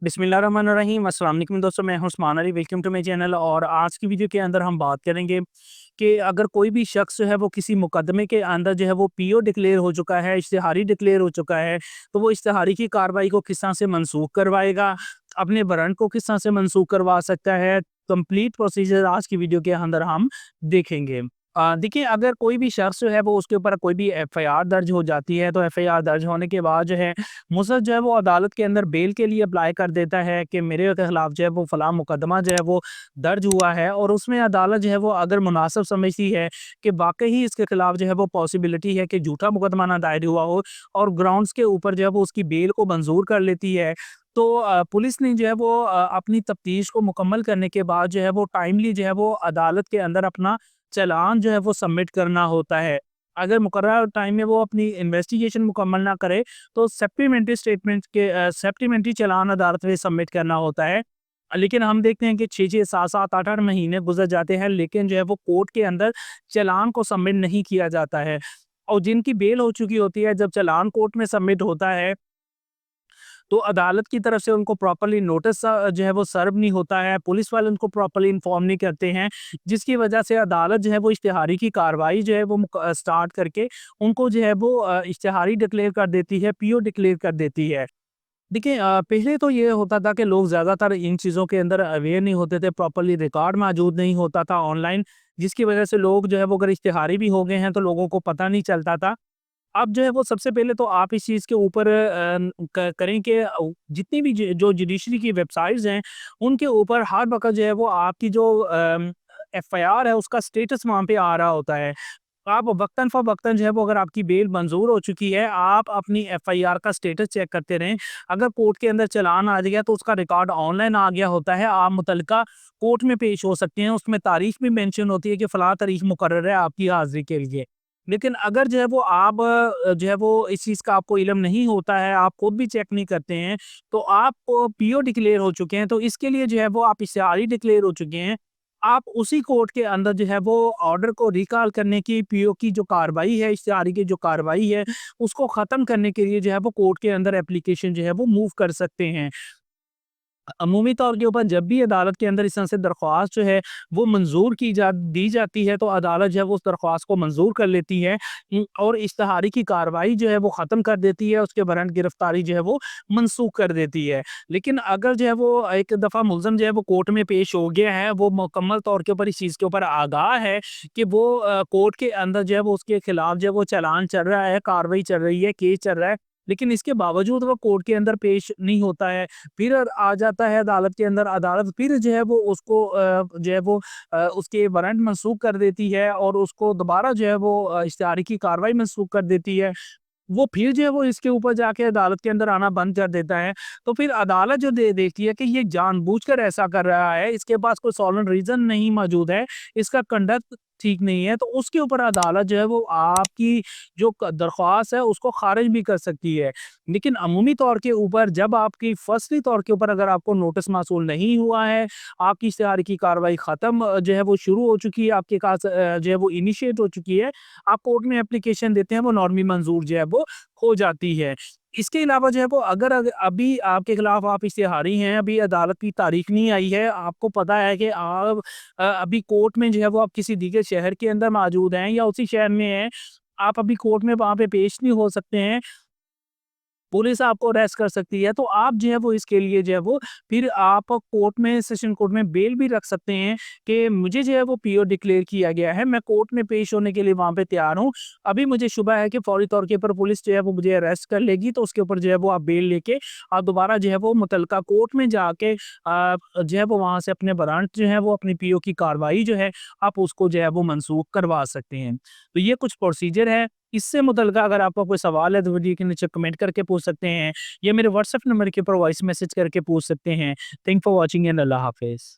बिस्मिल्लाहिर्रहमानिर्रहीम। अस्सलाम वालेकुम दोस्तों, मैं हूं Usman Ali. Welcome to my channel. और आज की वीडियो के अंदर हम बात करेंगे कि अगर कोई भी शख्स जो है वो किसी मुकदमे के अंदर जो है वो पीओ डिक्लेयर हो चुका है, इश्तिहारी डिक्लेयर हो चुका है, तो वो इश्तिहारी की कार्रवाई को किस तरह से मनसूख करवाएगा, अपने वारंट को किस तरह से मनसूख करवा सकता है। कंप्लीट प्रोसीजर आज की वीडियो के अंदर हम देखेंगे। देखिए, अगर कोई भी शख्स जो है वो उसके ऊपर कोई भी एफआईआर दर्ज हो जाती है, तो एफआईआर दर्ज होने के बाद जो है मुसद जो है वो अदालत के अंदर बेल के लिए अप्लाई कर देता है कि मेरे के खिलाफ जो है वो फलां मुकदमा जो है वो दर्ज हुआ है। और उसमें अदालत जो है वो अगर मुनासिब समझती है कि वाकई ही इसके खिलाफ जो है वो पॉसिबिलिटी है कि झूठा मुकदमा ना दायर हुआ हो, और ग्राउंड्स के ऊपर जो है वो उसकी बेल को मंजूर कर लेती है, तो पुलिस ने जो है वो अपनी तफ्तीश को मुकम्मल करने के बाद जो है वो टाइमली जो है वो अदालत के अंदर अपना चालान जो है वो सबमिट करना होता है। अगर मुकर्रर टाइम में वो अपनी इन्वेस्टिगेशन मुकम्मल ना करे, तो सप्लीमेंट्री स्टेटमेंट के सप्लीमेंट्री चालान अदालत में सबमिट करना होता है। लेकिन हम देखते हैं कि 6-6, 7-7, 8-8 महीने गुज़र जाते हैं, लेकिन जो है वो कोर्ट के अंदर चालान को सबमिट नहीं किया जाता है। और जिनकी बेल हो चुकी होती है, जब चालान कोर्ट में सबमिट होता है, तो अदालत की तरफ से उनको प्रॉपर्ली नोटिस जो है वो सर्व नहीं होता है, पुलिस वाले उनको प्रॉपर्ली इन्फॉर्म नहीं करते हैं, जिसकी वजह से अदालत जो है वो इश्तिहारी की कार्रवाई जो है वो स्टार्ट करके उनको जो है वो इश्तिहारी डिक्लेयर कर देती है, पीओ डिक्लेयर कर देती है। देखिए, पहले तो ये होता था कि लोग ज़्यादातर इन चीज़ों के अंदर अवेयर नहीं होते थे, प्रॉपर्ली रिकॉर्ड मौजूद नहीं होता था ऑनलाइन, जिसकी वजह से लोग जो है वो अगर इश्तिहारी भी हो गए हैं, तो लोगों को पता नहीं चलता था। अब जो है वो सबसे पहले तो आप इस चीज़ के ऊपर करें कि जितनी भी जो जुडिशरी की वेबसाइट्स हैं, उनके ऊपर हर वक्त जो है वो आपकी जो एफआईआर है उसका स्टेटस वहाँ पे आ रहा होता है। आप वक्तन फ़वक्तन जो है वो, अगर आपकी बेल मंजूर हो चुकी है, आप अपनी एफआईआर का स्टेटस चेक करते रहें। अगर कोर्ट के अंदर चालान आ गया, तो उसका रिकॉर्ड ऑनलाइन आ गया होता है, आप मुतलका कोर्ट में पेश हो सकते हैं। उसमें तारीख भी मेंशन होती है कि फलां तारीख मुकर्रर है आपकी हाज़िरी के लिए। लेकिन अगर जो है वो आप जो है वो इस चीज़ का आपको इल्म नहीं होता है, आप खुद भी चेक नहीं करते हैं, तो आप पीओ डिक्लेयर हो चुके हैं, तो इसके लिए जो है वो आप इश्तिहारी डिक्लेयर हो चुके हैं। आप उसी कोर्ट के अंदर जो है वो ऑर्डर को रिकॉल करने की, पीओ की जो कार्रवाई है, इश्तिहारी की जो कार्रवाई है, उसको ख़त्म करने के लिए जो है वो कोर्ट के अंदर एप्लीकेशन जो है वो मूव कर सकते हैं। अमूमी तौर के ऊपर जब भी अदालत के अंदर इस तरह से दरख्वास्त जो है वो मंजूर की जा दी जाती है, तो अदालत जो है वो उस दरख्वास्त को मंजूर कर लेती है, और इश्तिहारी की कार्रवाई जो है वो ख़त्म कर देती है, उसके बरन गिरफ्तारी जो है वो मनसूख कर देती है। लेकिन अगर जो है वो एक दफ़ा मुलज़म जो है वो कोर्ट में पेश हो गया है, वो मुकम्मल तौर के ऊपर इस चीज़ के ऊपर आगाह है कि वो कोर्ट के अंदर जो है वो उसके खिलाफ जो है वो चालान चल रहा है, कार्रवाई चल रही है, केस चल रहा है, लेकिन इसके बावजूद वो कोर्ट के अंदर पेश नहीं होता है। फिर आ जाता है अदालत के अंदर, अदालत फिर जो है वो उसको जो है वो उसके वारंट मनसूख कर देती है, और उसको दोबारा जो है वो इश्तिहारी की कार्रवाई मनसूख कर देती है। वो फिर जो है वो इसके ऊपर जाके अदालत के अंदर आना बंद कर देता है। तो फिर अदालत जो देखती है कि ये जानबूझकर ऐसा कर रहा है, इसके पास कोई सॉलिड रीज़न नहीं मौजूद है, इसका कंडक्ट ठीक नहीं है, तो उसके ऊपर अदालत जो है वो आपकी जो क दरख्वास्त है उसको ख़ारिज भी कर सकती है। लेकिन अमूमी तौर के ऊपर जब आपकी फर्स्टी तौर के ऊपर अगर आपको नोटिस मौसूल नहीं हुआ है, आपकी इश्तिहार की कार्रवाई ख़त्म जो है वो शुरू हो चुकी है, आपके पास जो है वो इनिशिएट हो चुकी है, आप कोर्ट में एप्लीकेशन देते हैं, वो नॉर्मी मंज़ूर जो है वो हो जाती है। इसके अलावा जो है वो अगर अभी आपके खिलाफ आप इश्तिहारी हैं, अभी अदालत की तारीख नहीं आई है, आपको पता है कि आप अभी कोर्ट में जो है वो आप किसी दीगर शहर के अंदर मौजूद हैं या उसी शहर में हैं, आप अभी कोर्ट में वहाँ पे पेश नहीं हो सकते हैं, पुलिस आपको अरेस्ट कर सकती है, तो आप जो है वो इसके लिए जो है वो फिर आप कोर्ट में, सेशन कोर्ट में बेल भी रख सकते हैं कि मुझे जो है वो पीओ डिक्लेयर किया गया है, मैं कोर्ट में पेश होने के लिए वहाँ पे तैयार हूँ। अभी मुझे शुबा है कि फौरी तौर के ऊपर पुलिस जो है वो मुझे अरेस्ट कर लेगी, तो उसके ऊपर जो है वो आप बेल लेके आप दोबारा जो है वो मुतलका कोर्ट में जाके जो है वो वहाँ से अपने वारंट जो है वो अपनी पीओ की कार्रवाई जो है, आप उसको जो है वो मनसूख करवा सकते हैं। तो ये कुछ प्रोसीजर है। इससे मुतल्लिक़ अगर आपका कोई सवाल है, तो वीडियो के नीचे कमेंट करके पूछ सकते हैं, या मेरे व्हाट्सएप नंबर के ऊपर वॉइस मैसेज करके पूछ सकते हैं। थैंक फॉर वॉचिंग एंड अल्लाह हाफ़िज़।